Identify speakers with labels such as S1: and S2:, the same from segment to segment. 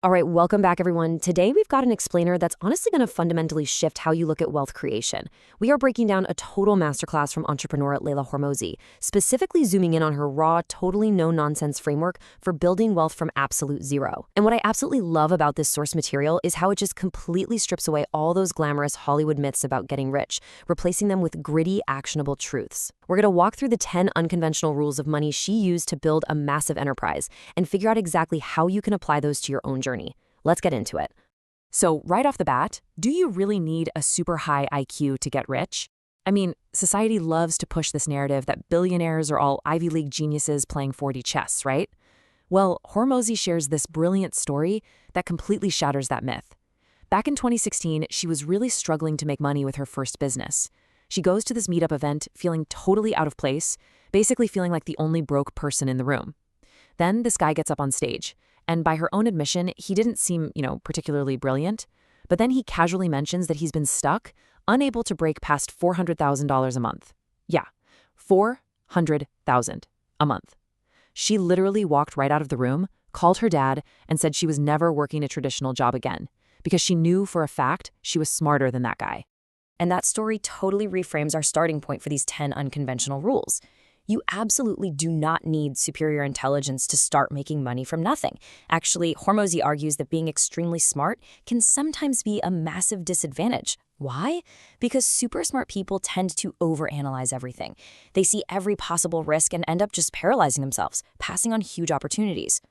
S1: All right, welcome back, everyone. Today, we've got an explainer that's honestly going to fundamentally shift how you look at wealth creation. We are breaking down a total masterclass from entrepreneur Leila Hormozi, specifically zooming in on her raw, totally no-nonsense framework for building wealth from absolute zero. And what I absolutely love about this source material is how it just completely strips away all those glamorous Hollywood myths about getting rich, replacing them with gritty, actionable truths. We're going to walk through the 10 unconventional rules of money she used to build a massive enterprise and figure out exactly how you can apply those to your own journey. Let's get into it.
S2: So right off the bat, do you really need a super high IQ to get rich? I mean, society loves to push this narrative that billionaires are all Ivy League geniuses playing 4D chess, right? Well, Hormozi shares this brilliant story that completely shatters that myth. Back in 2016, she was really struggling to make money with her first business. She goes to this meetup event feeling totally out of place, basically feeling like the only broke person in the room. Then this guy gets up on stage. And by her own admission, he didn't seem, particularly brilliant. But then he casually mentions that he's been stuck, unable to break past $400,000 a month. Yeah, $400,000 a month. She literally walked right out of the room, called her dad, and said she was never working a traditional job again, because she knew for a fact she was smarter than that guy.
S1: And that story totally reframes our starting point for these 10 unconventional rules. You absolutely do not need superior intelligence to start making money from nothing. Actually, Hormozi argues that being extremely smart can sometimes be a massive disadvantage. Why? Because super smart people tend to overanalyze everything. They see every possible risk and end up just paralyzing themselves, passing on huge opportunities.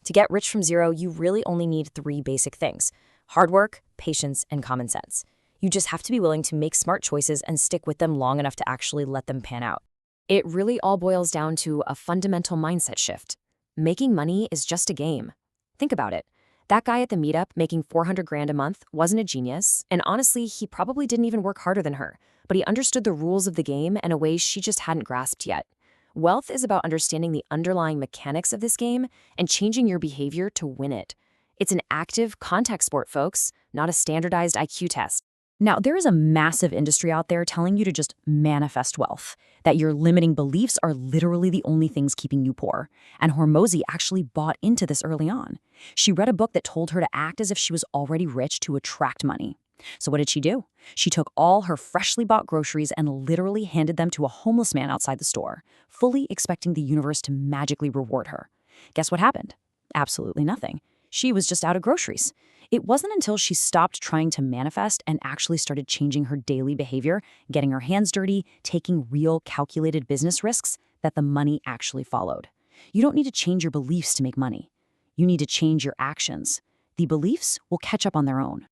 S1: To get rich from zero, you really only need 3 basic things: hard work, patience, and common sense. You just have to be willing to make smart choices and stick with them long enough to actually let them pan out. It really all boils down to a fundamental mindset shift. Making money is just a game. Think about it. That guy at the meetup making 400 grand a month wasn't a genius, and honestly, he probably didn't even work harder than her, but he understood the rules of the game in a way she just hadn't grasped yet. Wealth is about understanding the underlying mechanics of this game and changing your behavior to win it. It's an active contact sport, folks, not a standardized IQ test. Now, there is a massive industry out there telling you to just manifest wealth, that your limiting beliefs are literally the only things keeping you poor. And Hormozi actually bought into this early on. She read a book that told her to act as if she was already rich to attract money. So what did she do? She took all her freshly bought groceries and literally handed them to a homeless man outside the store, fully expecting the universe to magically reward her. Guess what happened? Absolutely nothing. She was just out of groceries. It wasn't until she stopped trying to manifest and actually started changing her daily behavior, getting her hands dirty, taking real calculated business risks, that the money actually followed. You don't need to change your beliefs to make money. You need to change your actions. The beliefs will catch up on their own.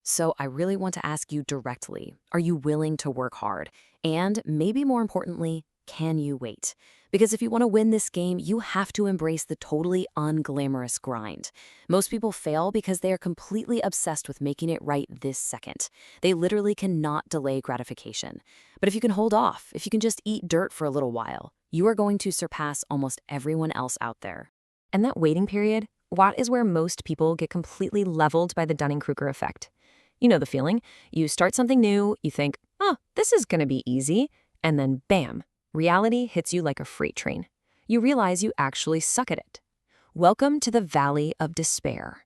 S1: So I really want to ask you directly, are you willing to work hard? And maybe more importantly, can you wait? Because if you want to win this game, you have to embrace the totally unglamorous grind. Most people fail because they are completely obsessed with making it right this second. They literally cannot delay gratification. But if you can hold off, if you can just eat dirt for a little while, you are going to surpass almost everyone else out there. And that waiting period, that is where most people get completely leveled by the Dunning-Kruger effect. You know the feeling. You start something new, you think, oh, this is going to be easy, and then bam. Reality hits you like a freight train. You realize you actually suck at it. Welcome to the Valley of Despair.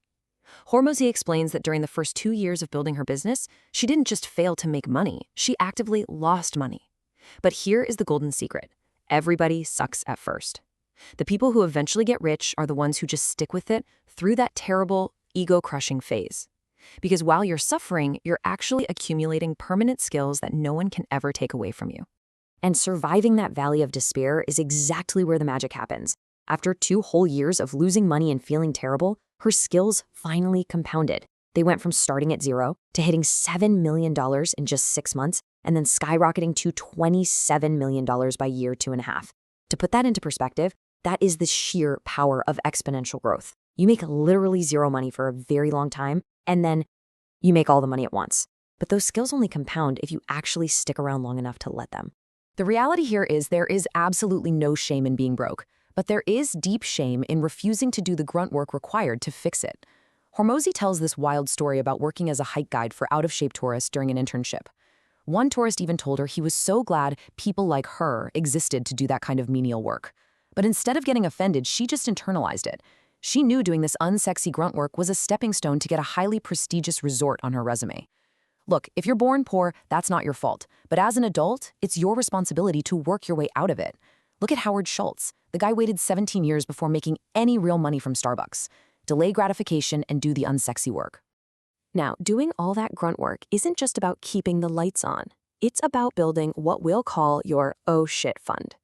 S1: Hormozi explains that during the first 2 years of building her business, she didn't just fail to make money, she actively lost money. But here is the golden secret. Everybody sucks at first. The people who eventually get rich are the ones who just stick with it through that terrible, ego-crushing phase. Because while you're suffering, you're actually accumulating permanent skills that no one can ever take away from you. And surviving that valley of despair is exactly where the magic happens. After 2 whole years of losing money and feeling terrible, her skills finally compounded. They went from starting at zero to hitting $7 million in just 6 months, and then skyrocketing to $27 million by year 2.5. To put that into perspective, that is the sheer power of exponential growth. You make literally zero money for a very long time, and then you make all the money at once. But those skills only compound if you actually stick around long enough to let them. The reality here is there is absolutely no shame in being broke, but there is deep shame in refusing to do the grunt work required to fix it. Hormozi tells this wild story about working as a hike guide for out-of-shape tourists during an internship. One tourist even told her he was so glad people like her existed to do that kind of menial work. But instead of getting offended, she just internalized it.
S2: She knew doing this unsexy grunt work was a stepping stone to get a highly prestigious resort on her resume. Look, if you're born poor, that's not your fault. But as an adult, it's your responsibility to work your way out of it. Look at Howard Schultz. The guy waited 17 years before making any real money from Starbucks. Delay gratification and do the unsexy work. Now, doing all that grunt work isn't just about keeping the lights on. It's about building what we'll call your oh shit fund.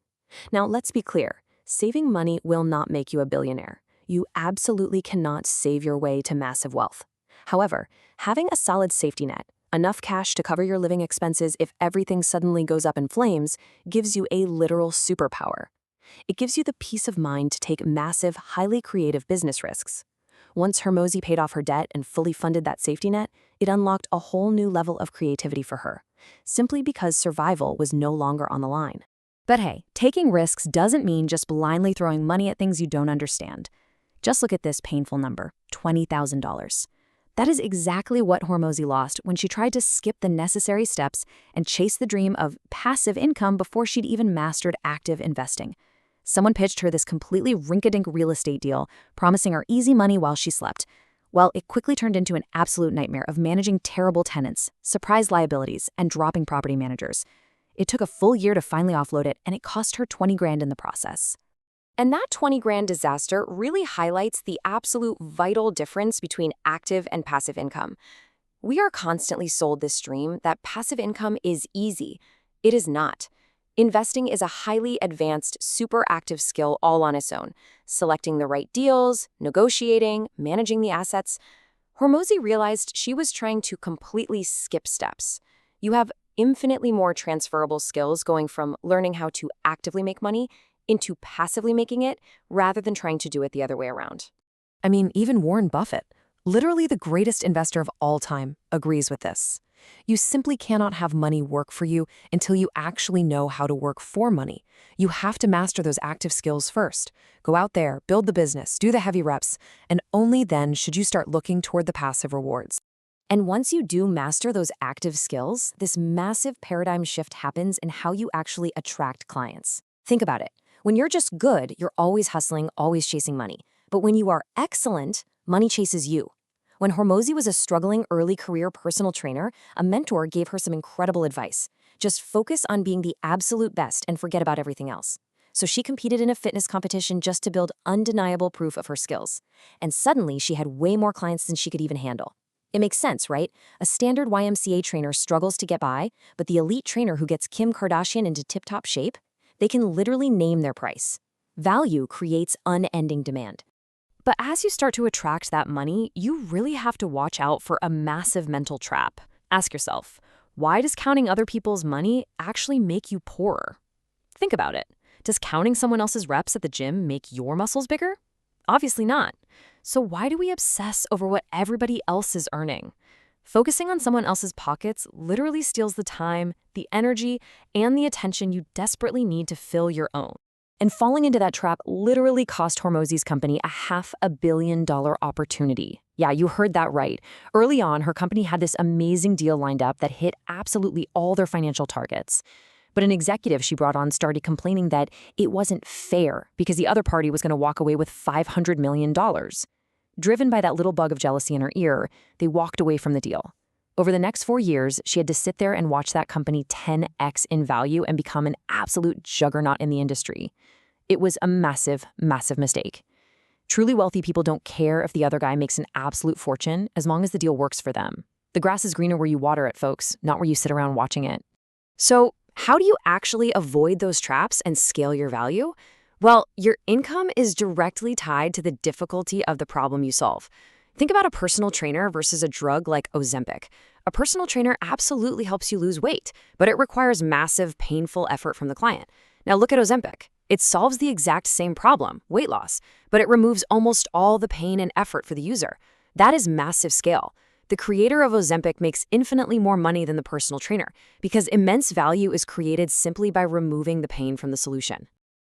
S2: Now, let's be clear. Saving money will not make you a billionaire. You absolutely cannot save your way to massive wealth. However, having a solid safety net, enough cash to cover your living expenses if everything suddenly goes up in flames, gives you a literal superpower. It gives you the peace of mind to take massive, highly creative business risks. Once Hormozi paid off her debt and fully funded that safety net, it unlocked a whole new level of creativity for her, simply because survival was no longer on the line.
S1: But hey, taking risks doesn't mean just blindly throwing money at things you don't understand. Just look at this painful number, $20,000. That is exactly what Hormozi lost when she tried to skip the necessary steps and chase the dream of passive income before she'd even mastered active investing. Someone pitched her this completely rink-a-dink real estate deal, promising her easy money while she slept. Well, it quickly turned into an absolute nightmare of managing terrible tenants, surprise liabilities, and dropping property managers. It took a full year to finally offload it, and it cost her $20,000 in the process. And that $20,000 disaster really highlights the absolute vital difference between active and passive income. We are constantly sold this dream that passive income is easy. It is not. Investing is a highly advanced, super active skill all on its own. Selecting the right deals, negotiating, managing the assets. Hormozi realized she was trying to completely skip steps. You have infinitely more transferable skills going from learning how to actively make money into passively making it rather than trying to do it the other way around.
S2: I mean, even Warren Buffett, literally the greatest investor of all time, agrees with this. You simply cannot have money work for you until you actually know how to work for money. You have to master those active skills first. Go out there, build the business, do the heavy reps, and only then should you start looking toward the passive rewards.
S1: And once you do master those active skills, this massive paradigm shift happens in how you actually attract clients. Think about it. When you're just good, you're always hustling, always chasing money. But when you are excellent, money chases you. When Hormozi was a struggling early career personal trainer, a mentor gave her some incredible advice. Just focus on being the absolute best and forget about everything else. So she competed in a fitness competition just to build undeniable proof of her skills. And suddenly she had way more clients than she could even handle. It makes sense, right? A standard YMCA trainer struggles to get by, but the elite trainer who gets Kim Kardashian into tip-top shape, they can literally name their price. Value creates unending demand. But as you start to attract that money, you really have to watch out for a massive mental trap. Ask yourself, why does counting other people's money actually make you poorer? Think about it. Does counting someone else's reps at the gym make your muscles bigger? Obviously not. So why do we obsess over what everybody else is earning? Focusing on someone else's pockets literally steals the time, the energy, and the attention you desperately need to fill your own. And falling into that trap literally cost Hormozi's company a $500 million opportunity. Yeah, you heard that right. Early on, her company had this amazing deal lined up that hit absolutely all their financial targets. But an executive she brought on started complaining that it wasn't fair because the other party was going to walk away with $500 million. Driven by that little bug of jealousy in her ear, they walked away from the deal. Over the next 4 years, she had to sit there and watch that company 10x in value and become an absolute juggernaut in the industry. It was a massive, massive mistake. Truly wealthy people don't care if the other guy makes an absolute fortune as long as the deal works for them. The grass is greener where you water it, folks, not where you sit around watching it. So, how do you actually avoid those traps and scale your value? Well, your income is directly tied to the difficulty of the problem you solve. Think about a personal trainer versus a drug like Ozempic. A personal trainer absolutely helps you lose weight, but it requires massive, painful effort from the client. Now look at Ozempic. It solves the exact same problem, weight loss, but it removes almost all the pain and effort for the user. That is massive scale. The creator of Ozempic makes infinitely more money than the personal trainer because immense value is created simply by removing the pain from the solution.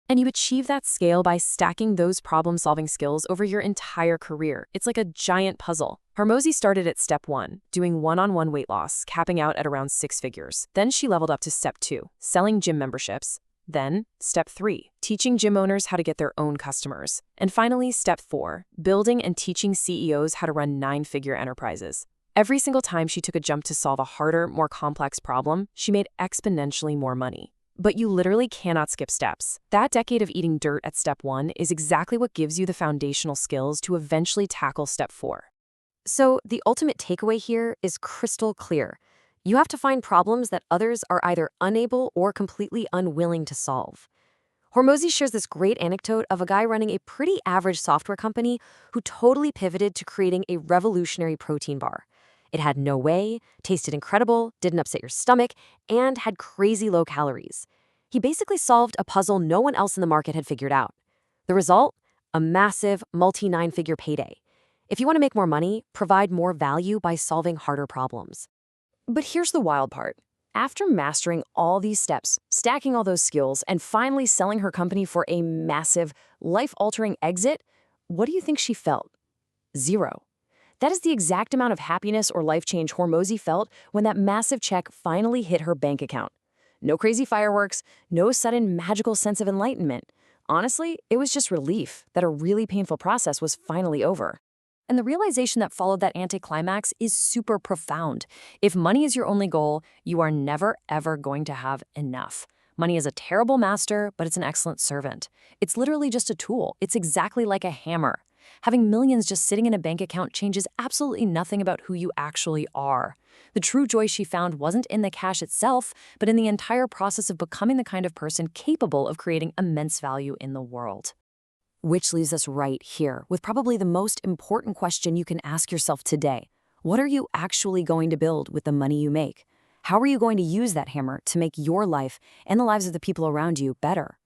S1: And you achieve that scale by stacking those problem-solving skills over your entire career. It's like a giant puzzle. Hormozi started at step 1, doing one-on-one weight loss, capping out at around 6 figures. Then she leveled up to step 2, selling gym memberships,
S2: Then, step 3, teaching gym owners how to get their own customers. And finally, step 4, building and teaching CEOs how to run 9-figure enterprises. Every single time she took a jump to solve a harder, more complex problem, she made exponentially more money. But you literally cannot skip steps. That decade of eating dirt at step 1 is exactly what gives you the foundational skills to eventually tackle step 4.
S1: So the ultimate takeaway here is crystal clear. You have to find problems that others are either unable or completely unwilling to solve. Hormozi shares this great anecdote of a guy running a pretty average software company who totally pivoted to creating a revolutionary protein bar. It had no whey, tasted incredible, didn't upset your stomach, and had crazy low calories. He basically solved a puzzle no one else in the market had figured out. The result? A massive, multi-9-figure payday. If you want to make more money, provide more value by solving harder problems. But here's the wild part. After mastering all these steps, stacking all those skills, and finally selling her company for a massive, life-altering exit, what do you think she felt? Zero. That is the exact amount of happiness or life change Hormozi felt when that massive check finally hit her bank account. No crazy fireworks, no sudden magical sense of enlightenment. Honestly, it was just relief that a really painful process was finally over. And the realization that followed that anticlimax is super profound. If money is your only goal, you are never, ever going to have enough. Money is a terrible master, but it's an excellent servant. It's literally just a tool. It's exactly like a hammer. Having millions just sitting in a bank account changes absolutely nothing about who you actually are. The true joy she found wasn't in the cash itself, but in the entire process of becoming the kind of person capable of creating immense value in the world. Which leaves us right here with probably the most important question you can ask yourself today. What are you actually going to build with the money you make? How are you going to use that hammer to make your life and the lives of the people around you better?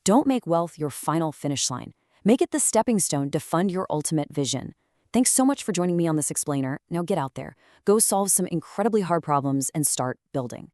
S1: Don't make wealth your final finish line. Make it the stepping stone to fund your ultimate vision. Thanks so much for joining me on this explainer. Now get out there, go solve some incredibly hard problems and start building.